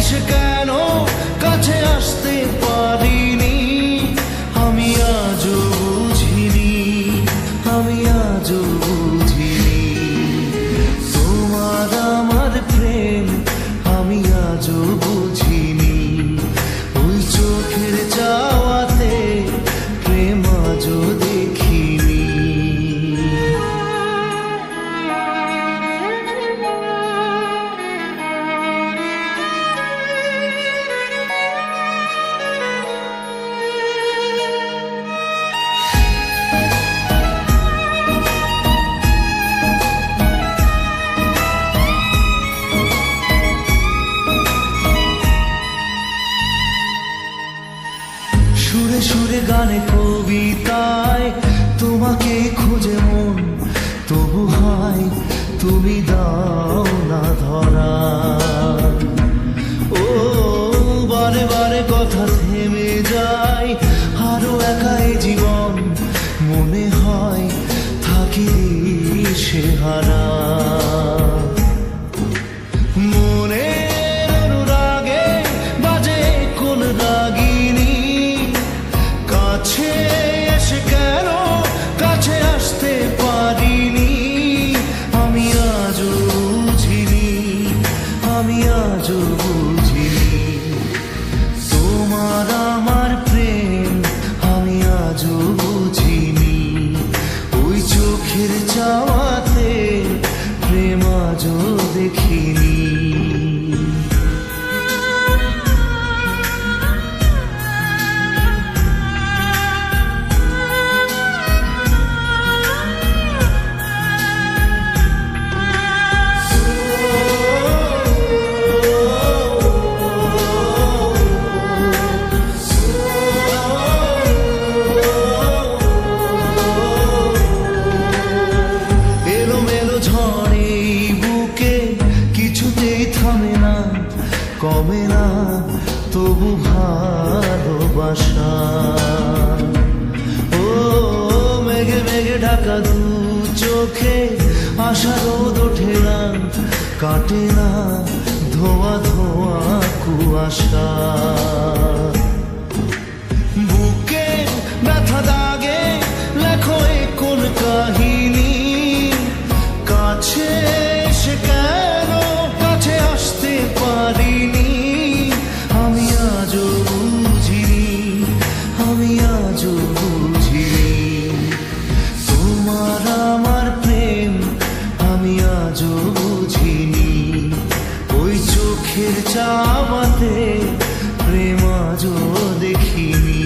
এসে কেন কাছে আসতে পারিনি, আমি আজও বুঝিনি, আমি আজও বুঝিনি তোমার আমার প্রেম, আমি আজও বুঝিনি। ওই চোখের চাওয়াতে প্রেম আজও দেখিনি। সুরে সুরে গানে কবিতায় তোমাকে খুঁজে মন, তবু হয় তুমি দাও না ধরা। ও বারে বারে কথা থেমে যায়, আরো একাই জীবন মনে হয় থাকি সে হারা। মনের অনুরাগে বাজে কোন রাগিনী, কাছে এসে কেন কাছে আসতে পারিনি, আমি আজও বুঝিনি, আমি আজও বুঝিনি তোমার আমার প্রেম, আমি আজও বুঝিনি। ওই চোখের চাওয়াতে প্রেম আজও দেখিনি। ঝড়ে বুকে কিছুতেই থামে না, কমে না তবু ভালোবাসা। ও মেঘে মেঘে ঢাকা দু চোখে আশা রোদ ওঠে না, কাটে না ধোয়া ধোয়া কুয়াশা। বুকে ব্যথা দাগে লেখো কোন কাহিনী, কাছে এসে কেন কাছে আসতে পারিনি, আমি আজও বুঝিনি, আমি আজও বুঝিনি তোমার আমার প্রেম, আমি আজও বুঝিনি। ওই চোখের চাওয়াতে প্রেম আজও দেখিনি।